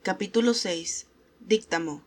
Capítulo 6. Díctamo.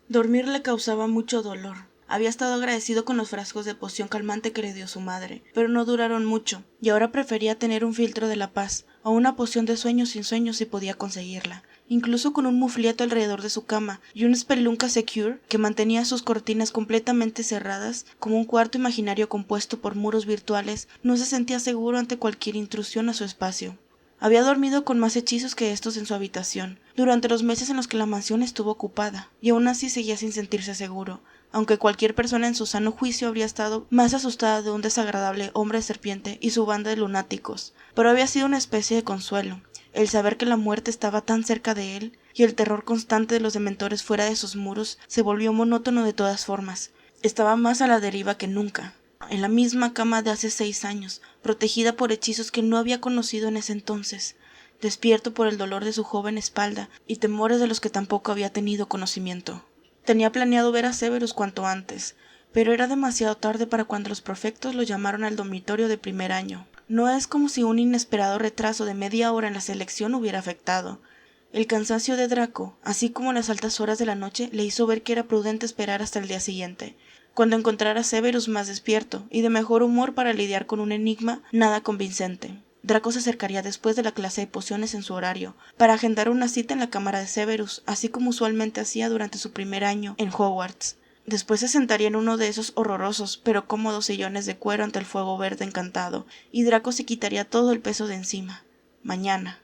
Dormir le causaba mucho dolor. Había estado agradecido con los frascos de poción calmante que le dio su madre, pero no duraron mucho, y ahora prefería tener un filtro de la paz, o una poción de sueño sin sueño si podía conseguirla. Incluso con un mufleto alrededor de su cama y un Spelunca Secure que mantenía sus cortinas completamente cerradas, como un cuarto imaginario compuesto por muros virtuales, no se sentía seguro ante cualquier intrusión a su espacio. Había dormido con más hechizos que estos en su habitación, durante los meses en los que la mansión estuvo ocupada, y aún así seguía sin sentirse seguro, aunque cualquier persona en su sano juicio habría estado más asustada de un desagradable hombre serpiente y su banda de lunáticos. Pero había sido una especie de consuelo, el saber que la muerte estaba tan cerca de él, y el terror constante de los dementores fuera de sus muros se volvió monótono de todas formas. Estaba más a la deriva que nunca, en la misma cama de hace 6 años, protegida por hechizos que no había conocido en ese entonces, despierto por el dolor de su joven espalda y temores de los que tampoco había tenido conocimiento. Tenía planeado ver a Severus cuanto antes, pero era demasiado tarde para cuando los prefectos lo llamaron al dormitorio de primer año. No es como si un inesperado retraso de media hora en la selección hubiera afectado. El cansancio de Draco, así como las altas horas de la noche, le hizo ver que era prudente esperar hasta el día siguiente, cuando encontrara a Severus más despierto y de mejor humor para lidiar con un enigma nada convincente. Draco se acercaría después de la clase de pociones en su horario, para agendar una cita en la cámara de Severus, así como usualmente hacía durante su primer año en Hogwarts. Después se sentaría en uno de esos horrorosos pero cómodos sillones de cuero ante el fuego verde encantado, y Draco se quitaría todo el peso de encima. Mañana.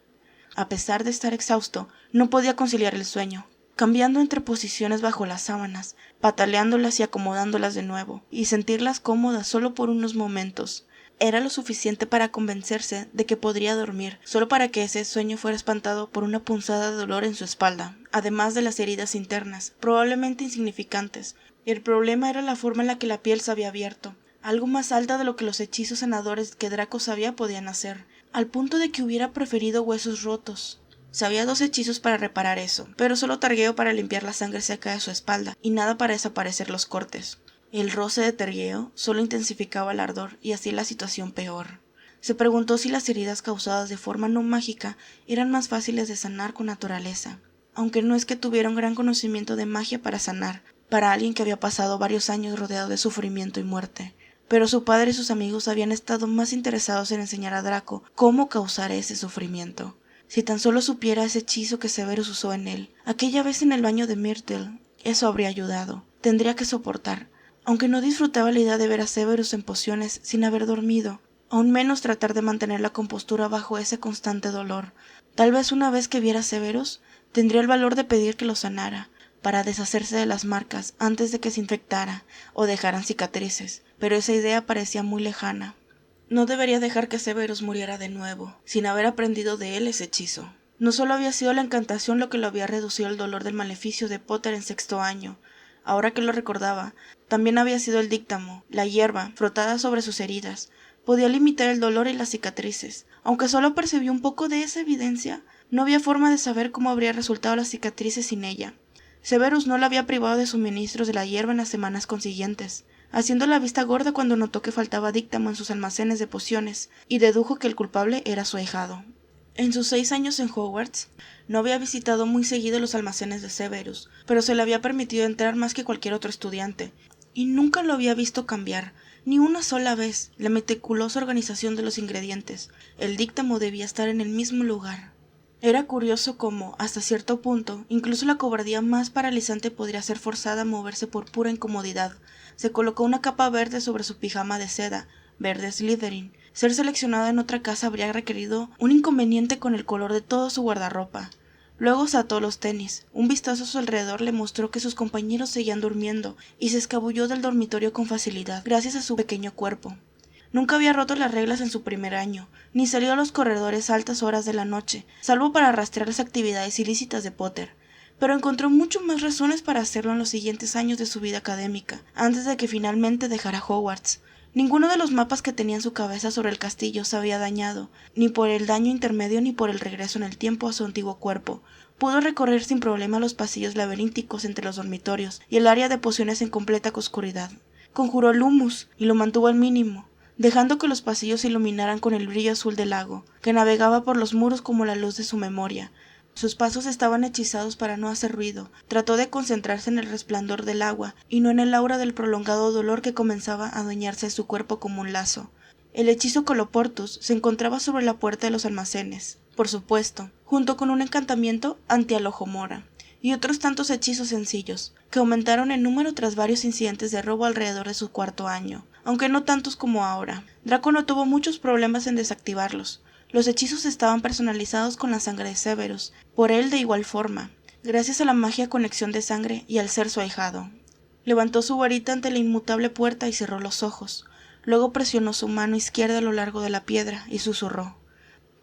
A pesar de estar exhausto, no podía conciliar el sueño, cambiando entre posiciones bajo las sábanas, pataleándolas y acomodándolas de nuevo, y sentirlas cómodas solo por unos momentos. Era lo suficiente para convencerse de que podría dormir, solo para que ese sueño fuera espantado por una punzada de dolor en su espalda, además de las heridas internas, probablemente insignificantes. El problema era la forma en la que la piel se había abierto, algo más alta de lo que los hechizos sanadores que Draco sabía podían hacer, al punto de que hubiera preferido huesos rotos. Sabía 2 hechizos para reparar eso, pero solo targueo para limpiar la sangre seca de su espalda, y nada para desaparecer los cortes. El roce de Tergueo solo intensificaba el ardor y hacía la situación peor. Se preguntó si las heridas causadas de forma no mágica eran más fáciles de sanar con naturaleza, aunque no es que tuviera un gran conocimiento de magia para sanar, para alguien que había pasado varios años rodeado de sufrimiento y muerte. Pero su padre y sus amigos habían estado más interesados en enseñar a Draco cómo causar ese sufrimiento. Si tan solo supiera ese hechizo que Severus usó en él, aquella vez en el baño de Myrtle, eso habría ayudado. Tendría que soportar. Aunque no disfrutaba la idea de ver a Severus en pociones sin haber dormido, aún menos tratar de mantener la compostura bajo ese constante dolor. Tal vez una vez que viera a Severus, tendría el valor de pedir que lo sanara, para deshacerse de las marcas antes de que se infectara o dejaran cicatrices, pero esa idea parecía muy lejana. No debería dejar que Severus muriera de nuevo, sin haber aprendido de él ese hechizo. No solo había sido la encantación lo que lo había reducido al dolor del maleficio de Potter en 6º año. Ahora que lo recordaba, también había sido el díctamo, la hierba, frotada sobre sus heridas. Podía limitar el dolor y las cicatrices. Aunque solo percibió un poco de esa evidencia, no había forma de saber cómo habría resultado las cicatrices sin ella. Severus no la había privado de suministros de la hierba en las semanas consiguientes, haciendo la vista gorda cuando notó que faltaba díctamo en sus almacenes de pociones, y dedujo que el culpable era su ahijado. En sus 6 años en Hogwarts, no había visitado muy seguido los almacenes de Severus, pero se le había permitido entrar más que cualquier otro estudiante, y nunca lo había visto cambiar, ni una sola vez, la meticulosa organización de los ingredientes. El díctamo debía estar en el mismo lugar. Era curioso cómo, hasta cierto punto, incluso la cobardía más paralizante podría ser forzada a moverse por pura incomodidad. Se colocó una capa verde sobre su pijama de seda, verde Slytherin. Ser seleccionada en otra casa habría requerido un inconveniente con el color de todo su guardarropa. Luego se ató los tenis. Un vistazo a su alrededor le mostró que sus compañeros seguían durmiendo, y se escabulló del dormitorio con facilidad, gracias a su pequeño cuerpo. Nunca había roto las reglas en su primer año, ni salió a los corredores a altas horas de la noche, salvo para rastrear las actividades ilícitas de Potter, pero encontró mucho más razones para hacerlo en los siguientes años de su vida académica, antes de que finalmente dejara Hogwarts. Ninguno de los mapas que tenía en su cabeza sobre el castillo se había dañado, ni por el daño intermedio ni por el regreso en el tiempo a su antiguo cuerpo. Pudo recorrer sin problema los pasillos laberínticos entre los dormitorios y el área de pociones en completa oscuridad. Conjuró Lumos y lo mantuvo al mínimo, dejando que los pasillos se iluminaran con el brillo azul del lago, que navegaba por los muros como la luz de su memoria. Sus pasos estaban hechizados para no hacer ruido. Trató de concentrarse en el resplandor del agua y no en el aura del prolongado dolor que comenzaba a adueñarse de su cuerpo como un lazo. El hechizo Coloportus se encontraba sobre la puerta de los almacenes, por supuesto, junto con un encantamiento anti-Alohomora y otros tantos hechizos sencillos, que aumentaron en número tras varios incidentes de robo alrededor de su cuarto año, aunque no tantos como ahora. Draco no tuvo muchos problemas en desactivarlos. Los hechizos estaban personalizados con la sangre de Severus, por él de igual forma, gracias a la magia conexión de sangre y al ser su ahijado. Levantó su varita ante la inmutable puerta y cerró los ojos. Luego presionó su mano izquierda a lo largo de la piedra y susurró: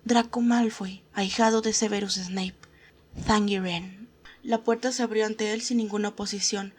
Draco Malfoy, ahijado de Severus Snape. Thangiren. La puerta se abrió ante él sin ninguna oposición.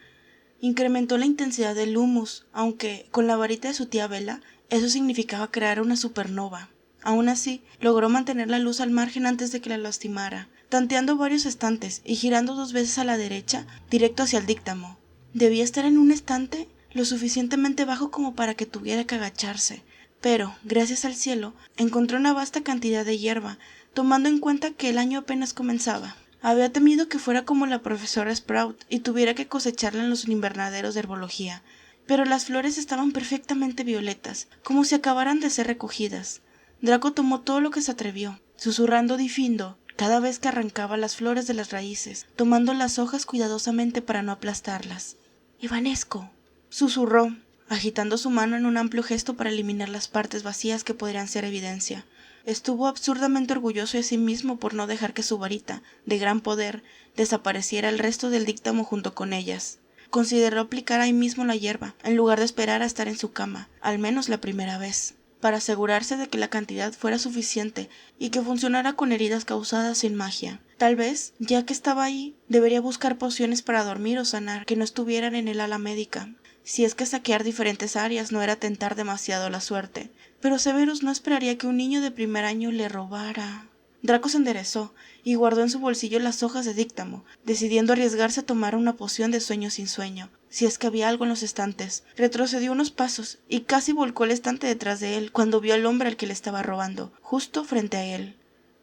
Incrementó la intensidad del humus, aunque, con la varita de su tía Bella, eso significaba crear una supernova. Aún así, logró mantener la luz al margen antes de que la lastimara, tanteando varios estantes y girando 2 veces a la derecha, directo hacia el díctamo. Debía estar en un estante lo suficientemente bajo como para que tuviera que agacharse, pero, gracias al cielo, encontró una vasta cantidad de hierba, tomando en cuenta que el año apenas comenzaba. Había temido que fuera como la profesora Sprout y tuviera que cosecharla en los invernaderos de herbología, pero las flores estaban perfectamente violetas, como si acabaran de ser recogidas. Draco tomó todo lo que se atrevió, susurrando Difindo cada vez que arrancaba las flores de las raíces, tomando las hojas cuidadosamente para no aplastarlas. «Evanesco», susurró, agitando su mano en un amplio gesto para eliminar las partes vacías que podrían ser evidencia. Estuvo absurdamente orgulloso de sí mismo por no dejar que su varita, de gran poder, desapareciera el resto del díctamo junto con ellas. Consideró aplicar ahí mismo la hierba, en lugar de esperar a estar en su cama, al menos la primera vez, para asegurarse de que la cantidad fuera suficiente y que funcionara con heridas causadas sin magia. Tal vez, ya que estaba ahí, debería buscar pociones para dormir o sanar que no estuvieran en el ala médica. Si es que saquear diferentes áreas no era tentar demasiado la suerte. Pero Severus no esperaría que un niño de primer año le robara. Draco se enderezó y guardó en su bolsillo las hojas de díctamo, decidiendo arriesgarse a tomar una poción de sueño sin sueño, si es que había algo en los estantes. Retrocedió unos pasos y casi volcó el estante detrás de él cuando vio al hombre al que le estaba robando, justo frente a él.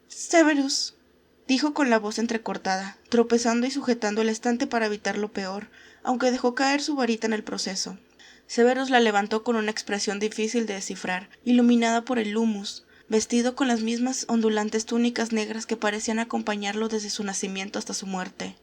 «Severus», dijo con la voz entrecortada, tropezando y sujetando el estante para evitar lo peor, aunque dejó caer su varita en el proceso. Severus la levantó con una expresión difícil de descifrar, iluminada por el humus, vestido con las mismas ondulantes túnicas negras que parecían acompañarlo desde su nacimiento hasta su muerte.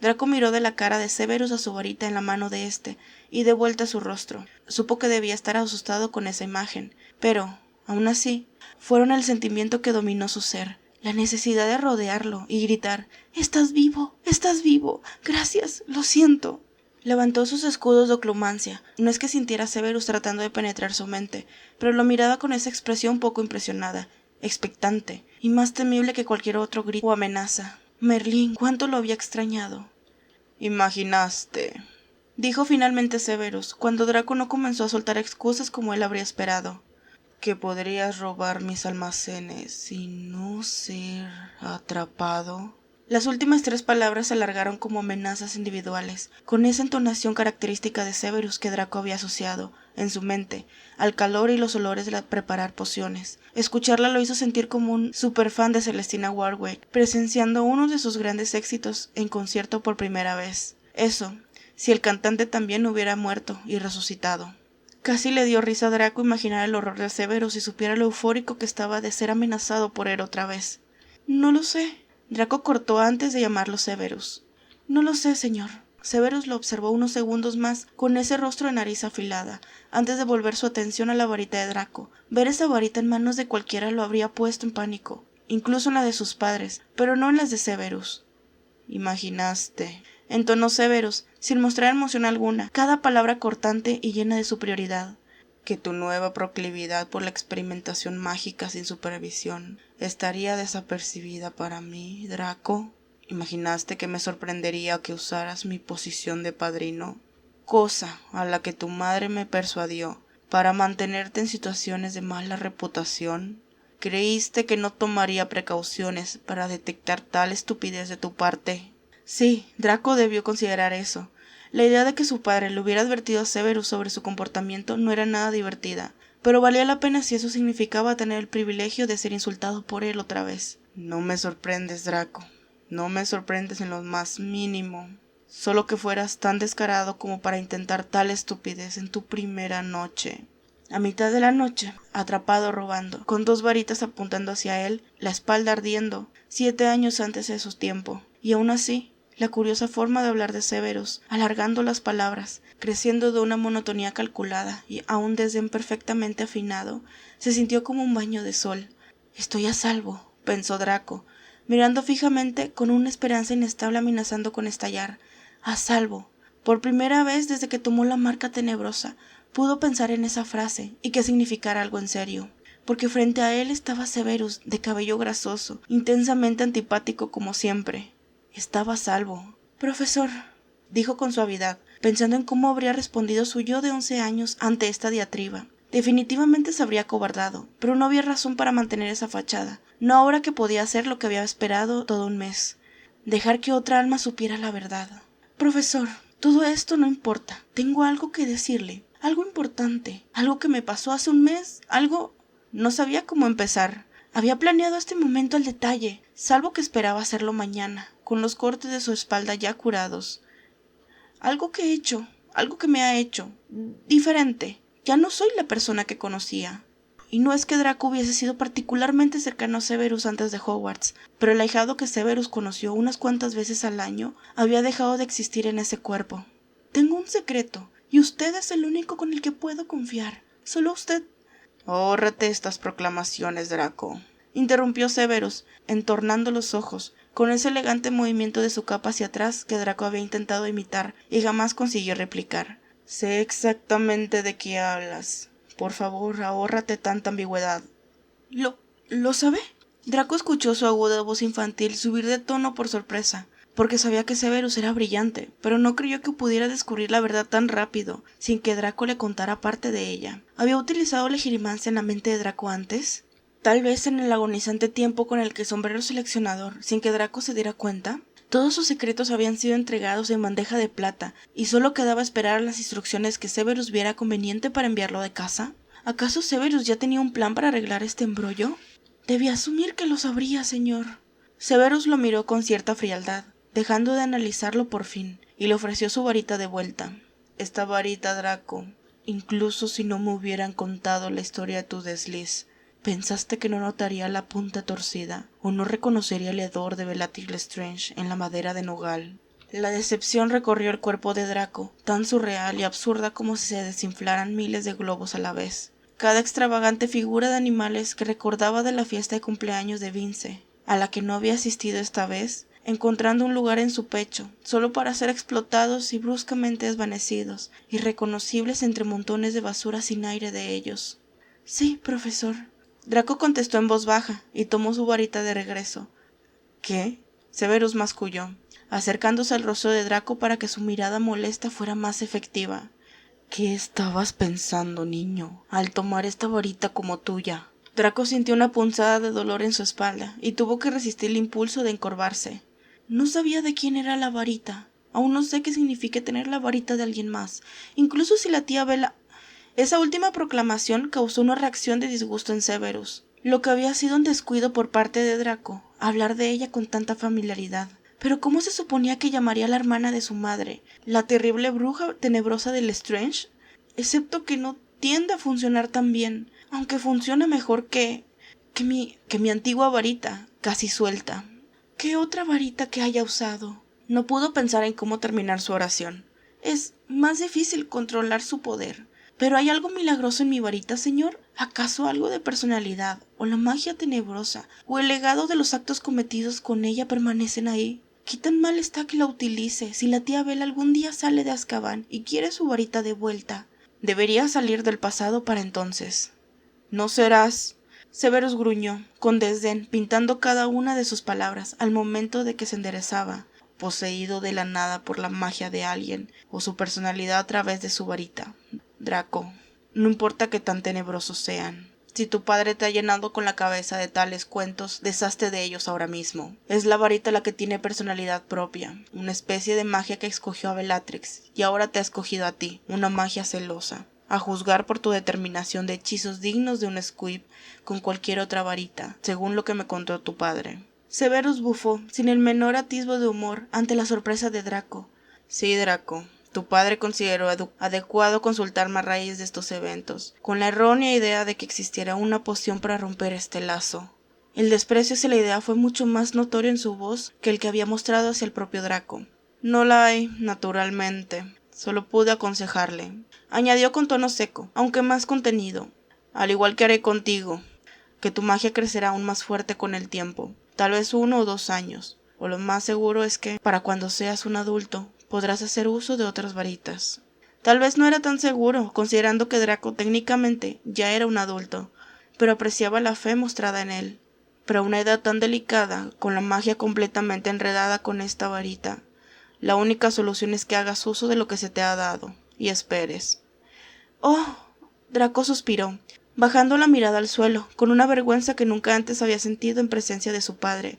Draco miró de la cara de Severus a su varita en la mano de éste, y de vuelta a su rostro. Supo que debía estar asustado con esa imagen, pero, aún así, fueron el sentimiento que dominó su ser, la necesidad de rodearlo y gritar: «¡Estás vivo! ¡Estás vivo! ¡Gracias! ¡Lo siento!». Levantó sus escudos de oclumancia. No es que sintiera a Severus tratando de penetrar su mente, pero lo miraba con esa expresión poco impresionada, expectante, y más temible que cualquier otro grito o amenaza. Merlín, cuánto lo había extrañado. «Imaginaste», dijo finalmente Severus, cuando Draco no comenzó a soltar excusas como él habría esperado, «que podrías robar mis almacenes y no ser atrapado». Las últimas 3 palabras se alargaron como amenazas individuales, con esa entonación característica de Severus que Draco había asociado, en su mente, al calor y los olores de preparar pociones. Escucharla lo hizo sentir como un superfan de Celestina Warwick, presenciando uno de sus grandes éxitos en concierto por primera vez. Eso, si el cantante también hubiera muerto y resucitado. Casi le dio risa a Draco imaginar el horror de Severus y supiera lo eufórico que estaba de ser amenazado por él otra vez. «No lo sé». Draco cortó antes de llamarlo Severus. «No lo sé, señor». Severus lo observó unos segundos más con ese rostro de nariz afilada, antes de volver su atención a la varita de Draco. Ver esa varita en manos de cualquiera lo habría puesto en pánico, incluso en la de sus padres, pero no en las de Severus. «Imaginaste», entonó Severus, sin mostrar emoción alguna, cada palabra cortante y llena de superioridad, «que tu nueva proclividad por la experimentación mágica sin supervisión estaría desapercibida para mí, Draco. ¿Imaginaste que me sorprendería que usaras mi posición de padrino? Cosa a la que tu madre me persuadió para mantenerte en situaciones de mala reputación. ¿Creíste que no tomaría precauciones para detectar tal estupidez de tu parte?» Sí, Draco debió considerar eso. La idea de que su padre le hubiera advertido a Severus sobre su comportamiento no era nada divertida, pero valía la pena si eso significaba tener el privilegio de ser insultado por él otra vez. «No me sorprendes, Draco. No me sorprendes en lo más mínimo. Solo que fueras tan descarado como para intentar tal estupidez en tu primera noche. A mitad de la noche, atrapado robando, con 2 varitas apuntando hacia él, la espalda ardiendo, 7 años antes de su tiempo. Y aún así, la curiosa forma de hablar de Severus, alargando las palabras, creciendo de una monotonía calculada y a un desdén perfectamente afinado, se sintió como un baño de sol. Estoy a salvo, pensó Draco, mirando fijamente con una esperanza inestable amenazando con estallar. A salvo. Por primera vez desde que tomó la marca tenebrosa, pudo pensar en esa frase y que significara algo en serio, porque frente a él estaba Severus, de cabello grasoso, intensamente antipático como siempre. Estaba a salvo. Profesor, dijo con suavidad, pensando en cómo habría respondido su yo de 11 años ante esta diatriba. Definitivamente se habría acobardado, pero no había razón para mantener esa fachada, no ahora que podía hacer lo que había esperado todo un mes, dejar que otra alma supiera la verdad. Profesor, todo esto no importa, tengo algo que decirle, algo importante, algo que me pasó hace un mes, algo... No sabía cómo empezar. Había planeado este momento al detalle, salvo que esperaba hacerlo mañana, con los cortes de su espalda ya curados. Algo que he hecho, algo que me ha hecho, diferente. Ya no soy la persona que conocía. Y no es que Draco hubiese sido particularmente cercano a Severus antes de Hogwarts, pero el ahijado que Severus conoció unas cuantas veces al año había dejado de existir en ese cuerpo. Tengo un secreto, y usted es el único con el que puedo confiar. Solo usted... Ahórrate estas proclamaciones, Draco, interrumpió Severus, entornando los ojos, con ese elegante movimiento de su capa hacia atrás que Draco había intentado imitar y jamás consiguió replicar. Sé exactamente de qué hablas. Por favor, ahórrate tanta ambigüedad. ¿Lo sabe? Draco escuchó su aguda voz infantil subir de tono por sorpresa, porque sabía que Severus era brillante, pero no creyó que pudiera descubrir la verdad tan rápido, sin que Draco le contara parte de ella. ¿Había utilizado la girimancia en la mente de Draco antes? Tal vez en el agonizante tiempo con el que sombrero seleccionador, sin que Draco se diera cuenta. Todos sus secretos habían sido entregados en bandeja de plata, y solo quedaba esperar las instrucciones que Severus viera conveniente para enviarlo de casa. ¿Acaso Severus ya tenía un plan para arreglar este embrollo? Debía asumir que lo sabría, señor. Severus lo miró con cierta frialdad, dejando de analizarlo por fin, y le ofreció su varita de vuelta. Esta varita, Draco, incluso si no me hubieran contado la historia de tu desliz, ¿pensaste que no notaría la punta torcida o no reconocería el hedor de Bellatrix Lestrange en la madera de nogal? La decepción recorrió el cuerpo de Draco, tan surreal y absurda como si se desinflaran miles de globos a la vez. Cada extravagante figura de animales que recordaba de la fiesta de cumpleaños de Vince, a la que no había asistido esta vez, encontrando un lugar en su pecho, solo para ser explotados y bruscamente desvanecidos, irreconocibles entre montones de basura sin aire de ellos. Sí, profesor. Draco contestó en voz baja y tomó su varita de regreso. ¿Qué? Severus masculló, acercándose al rostro de Draco para que su mirada molesta fuera más efectiva. ¿Qué estabas pensando, niño, al tomar esta varita como tuya? Draco sintió una punzada de dolor en su espalda y tuvo que resistir el impulso de encorvarse. No sabía de quién era la varita. Aún no sé qué significa tener la varita de alguien más, incluso si la tía Bella... Esa última proclamación causó una reacción de disgusto en Severus. Lo que había sido un descuido por parte de Draco, hablar de ella con tanta familiaridad. Pero ¿cómo se suponía que llamaría a la hermana de su madre, la terrible bruja tenebrosa de Lestrange? Excepto que no tiende a funcionar tan bien, aunque funciona mejor que mi antigua varita, casi suelta. ¿Qué otra varita que haya usado? No pudo pensar en cómo terminar su oración. Es más difícil controlar su poder. ¿Pero hay algo milagroso en mi varita, señor? ¿Acaso algo de personalidad, o la magia tenebrosa, o el legado de los actos cometidos con ella permanecen ahí? ¿Qué tan mal está que la utilice si la tía Bella algún día sale de Azkaban y quiere su varita de vuelta? Debería salir del pasado para entonces. No serás... Severus gruñó, con desdén, pintando cada una de sus palabras al momento de que se enderezaba, poseído de la nada por la magia de alguien, o su personalidad a través de su varita. Draco, no importa que tan tenebrosos sean. Si tu padre te ha llenado con la cabeza de tales cuentos, deshazte de ellos ahora mismo. Es la varita la que tiene personalidad propia, una especie de magia que escogió a Bellatrix, y ahora te ha escogido a ti, una magia celosa. A juzgar por tu determinación de hechizos dignos de un Squib con cualquier otra varita, según lo que me contó tu padre. Severus bufó, sin el menor atisbo de humor, ante la sorpresa de Draco. Sí, Draco. Tu padre consideró adecuado consultarme a raíz de estos eventos, con la errónea idea de que existiera una poción para romper este lazo. El desprecio hacia la idea fue mucho más notorio en su voz que el que había mostrado hacia el propio Draco. No la hay, naturalmente. Solo pude aconsejarle. Añadió con tono seco, aunque más contenido. Al igual que haré contigo, que tu magia crecerá aún más fuerte con el tiempo. Tal vez 1 o 2 años. O lo más seguro es que, para cuando seas un adulto, podrás hacer uso de otras varitas. Tal vez no era tan seguro, considerando que Draco técnicamente ya era un adulto, pero apreciaba la fe mostrada en él. Pero a una edad tan delicada, con la magia completamente enredada con esta varita, la única solución es que hagas uso de lo que se te ha dado, y esperes. ¡Oh! Draco suspiró, bajando la mirada al suelo, con una vergüenza que nunca antes había sentido en presencia de su padre.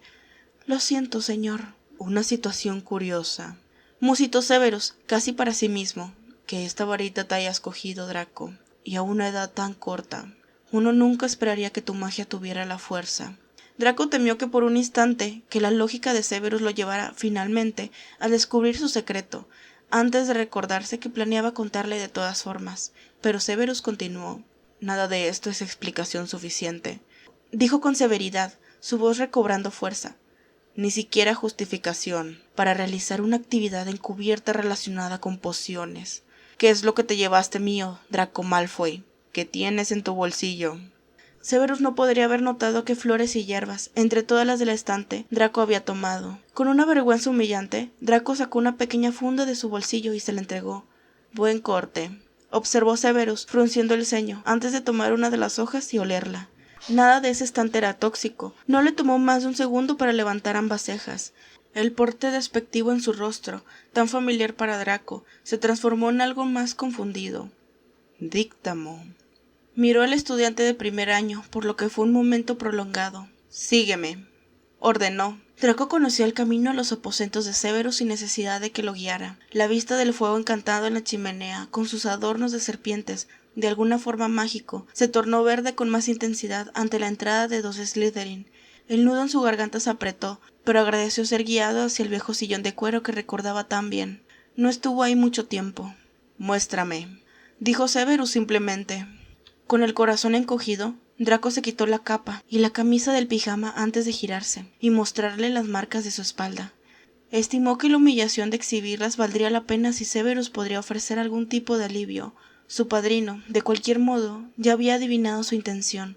Lo siento, señor. Una situación curiosa. Musitó Severus, casi para sí mismo, que esta varita te haya escogido, Draco, y a una edad tan corta. Uno nunca esperaría que tu magia tuviera la fuerza. Draco temió que por un instante, que la lógica de Severus lo llevara, finalmente, a descubrir su secreto, antes de recordarse que planeaba contarle de todas formas. Pero Severus continuó. Nada de esto es explicación suficiente. Dijo con severidad, su voz recobrando fuerza. Ni siquiera justificación para realizar una actividad encubierta relacionada con pociones. ¿Qué es lo que te llevaste mío, Draco Malfoy? ¿Qué tienes en tu bolsillo? Severus no podría haber notado qué flores y hierbas, entre todas las del estante, Draco había tomado. Con una vergüenza humillante, Draco sacó una pequeña funda de su bolsillo y se la entregó. Buen corte, observó Severus, frunciendo el ceño, antes de tomar una de las hojas y olerla. Nada de ese estante era tóxico. No le tomó más de un segundo para levantar ambas cejas. El porte despectivo en su rostro, tan familiar para Draco, se transformó en algo más confundido. Díctamo. Miró al estudiante de primer año, por lo que fue un momento prolongado. Sígueme, ordenó. Draco conocía el camino a los aposentos de Severus sin necesidad de que lo guiara. La vista del fuego encantado en la chimenea, con sus adornos de serpientes, de alguna forma mágico, se tornó verde con más intensidad ante la entrada de 2 Slytherin. El nudo en su garganta se apretó, pero agradeció ser guiado hacia el viejo sillón de cuero que recordaba tan bien. No estuvo ahí mucho tiempo. Muéstrame, dijo Severus simplemente. Con el corazón encogido, Draco se quitó la capa y la camisa del pijama antes de girarse y mostrarle las marcas de su espalda. Estimó que la humillación de exhibirlas valdría la pena si Severus podría ofrecer algún tipo de alivio. Su padrino, de cualquier modo, ya había adivinado su intención.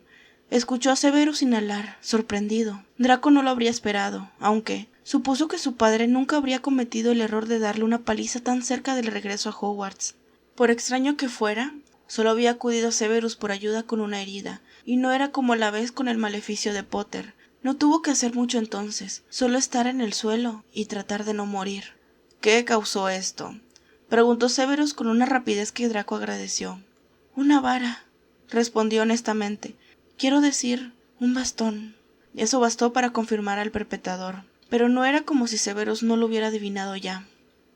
Escuchó a Severus inhalar, sorprendido. Draco no lo habría esperado, aunque supuso que su padre nunca habría cometido el error de darle una paliza tan cerca del regreso a Hogwarts. Por extraño que fuera, solo había acudido a Severus por ayuda con una herida, y no era como la vez con el maleficio de Potter. No tuvo que hacer mucho entonces, solo estar en el suelo y tratar de no morir. ¿Qué causó esto?, preguntó Severus con una rapidez que Draco agradeció. Una vara, respondió honestamente. Quiero decir, un bastón. Eso bastó para confirmar al perpetrador, pero no era como si Severus no lo hubiera adivinado ya.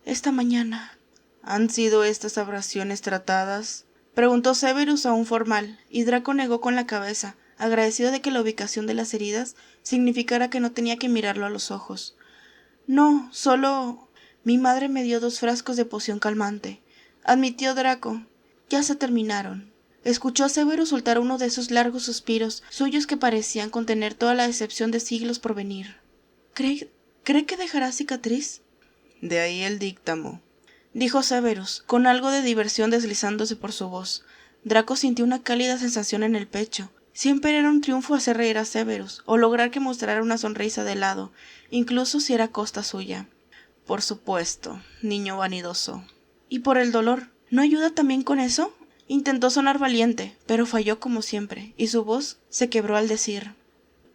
Esta mañana. ¿Han sido estas abrasiones tratadas?, preguntó Severus aún formal, y Draco negó con la cabeza, agradecido de que la ubicación de las heridas significara que no tenía que mirarlo a los ojos. No, solo... Mi madre me dio 2 frascos de poción calmante, admitió Draco. Ya se terminaron. Escuchó a Severus soltar uno de esos largos suspiros suyos que parecían contener toda la decepción de siglos por venir. ¿Cree que dejará cicatriz? De ahí el díctamo, dijo Severus, con algo de diversión deslizándose por su voz. Draco sintió una cálida sensación en el pecho. Siempre era un triunfo hacer reír a Severus, o lograr que mostrara una sonrisa de lado, incluso si era a costa suya. Por supuesto, niño vanidoso. ¿Y por el dolor? ¿No ayuda también con eso? Intentó sonar valiente, pero falló como siempre, y su voz se quebró al decir: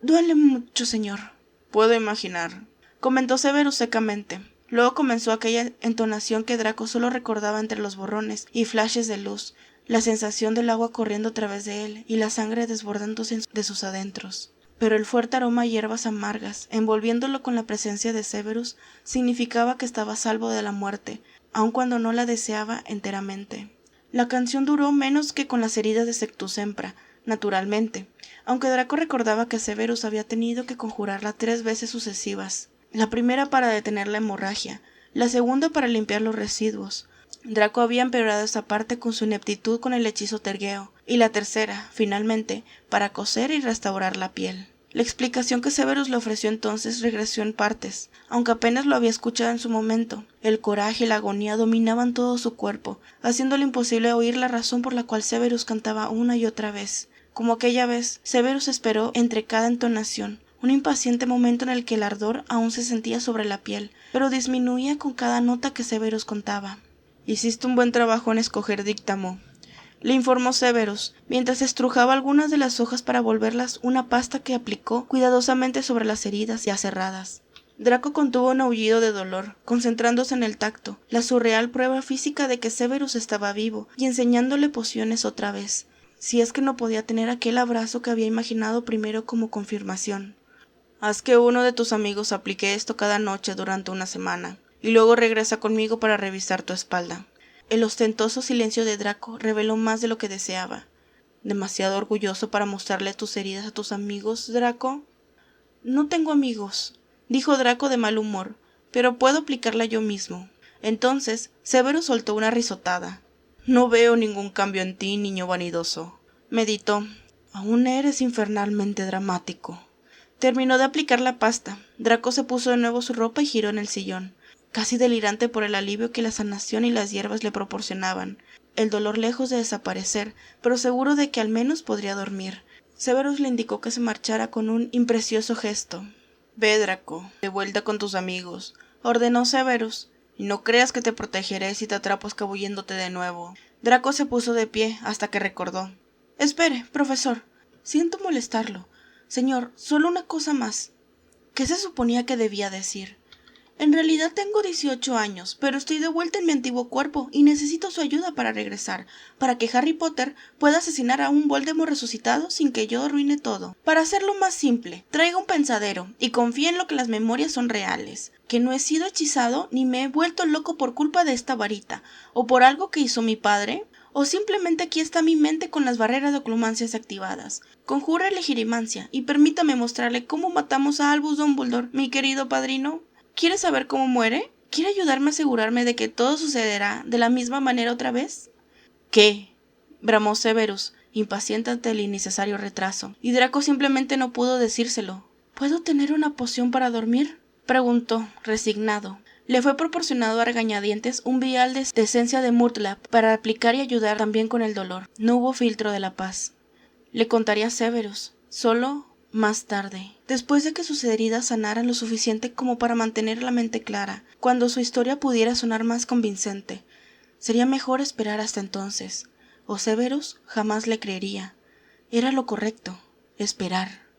«Duele mucho, señor». «Puedo imaginar», comentó Severus secamente. Luego comenzó aquella entonación que Draco solo recordaba entre los borrones y flashes de luz, la sensación del agua corriendo a través de él y la sangre desbordándose de sus adentros. Pero el fuerte aroma a hierbas amargas, envolviéndolo con la presencia de Severus, significaba que estaba a salvo de la muerte, aun cuando no la deseaba enteramente. La canción duró menos que con las heridas de Sectusempra. naturalmente, aunque Draco recordaba que Severus había tenido que conjurarla 3 veces sucesivas, la primera para detener la hemorragia, la segunda para limpiar los residuos. Draco había empeorado esa parte con su ineptitud con el hechizo tergueo, y la tercera, finalmente, para coser y restaurar la piel. La explicación que Severus le ofreció entonces regresó en partes, aunque apenas lo había escuchado en su momento. El coraje y la agonía dominaban todo su cuerpo, haciéndole imposible oír la razón por la cual Severus cantaba una y otra vez. Como aquella vez, Severus esperó entre cada entonación, un impaciente momento en el que el ardor aún se sentía sobre la piel, pero disminuía con cada nota que Severus contaba. «Hiciste un buen trabajo en escoger díctamo», le informó Severus, mientras estrujaba algunas de las hojas para volverlas una pasta que aplicó cuidadosamente sobre las heridas ya cerradas. Draco contuvo un aullido de dolor, concentrándose en el tacto, la surreal prueba física de que Severus estaba vivo y enseñándole pociones otra vez, si es que no podía tener aquel abrazo que había imaginado primero como confirmación. «Haz que uno de tus amigos aplique esto cada noche durante una semana, y luego regresa conmigo para revisar tu espalda». El ostentoso silencio de Draco reveló más de lo que deseaba. «¿Demasiado orgulloso para mostrarle tus heridas a tus amigos, Draco?» «No tengo amigos», dijo Draco de mal humor, «pero puedo aplicarla yo mismo». Entonces Severus soltó una risotada. «No veo ningún cambio en ti, niño vanidoso», meditó. «Aún eres infernalmente dramático». Terminó de aplicar la pasta. Draco se puso de nuevo su ropa y giró en el sillón, casi delirante por el alivio que la sanación y las hierbas le proporcionaban, el dolor lejos de desaparecer, pero seguro de que al menos podría dormir. Severus le indicó que se marchara con un imprecioso gesto. «Ve, Draco, de vuelta con tus amigos», ordenó Severus, «y no creas que te protegeré si te atrapo escabulléndote de nuevo». Draco se puso de pie hasta que recordó. «Espere, profesor, siento molestarlo. Señor, solo una cosa más». ¿Qué se suponía que debía decir? «En realidad tengo 18 años, pero estoy de vuelta en mi antiguo cuerpo y necesito su ayuda para regresar, para que Harry Potter pueda asesinar a un Voldemort resucitado sin que yo arruine todo. Para hacerlo más simple, traiga un pensadero y confíe en lo que las memorias son reales, que no he sido hechizado ni me he vuelto loco por culpa de esta varita, o por algo que hizo mi padre, o simplemente aquí está mi mente con las barreras de oclumancias activadas. Conjúrele Girimancia y permítame mostrarle cómo matamos a Albus Dumbledore, mi querido padrino». ¿Quiere saber cómo muere? ¿Quiere ayudarme a asegurarme de que todo sucederá de la misma manera otra vez? ¿Qué?, bramó Severus, impaciente ante el innecesario retraso, y Draco simplemente no pudo decírselo. «¿Puedo tener una poción para dormir?», preguntó, resignado. Le fue proporcionado a regañadientes un vial de esencia de Murtlap para aplicar y ayudar también con el dolor. No hubo filtro de la paz. Le contaría a Severus, solo más tarde, después de que sus heridas sanaran lo suficiente como para mantener la mente clara, cuando su historia pudiera sonar más convincente. Sería mejor esperar hasta entonces, o Severus jamás le creería. Era lo correcto, esperar.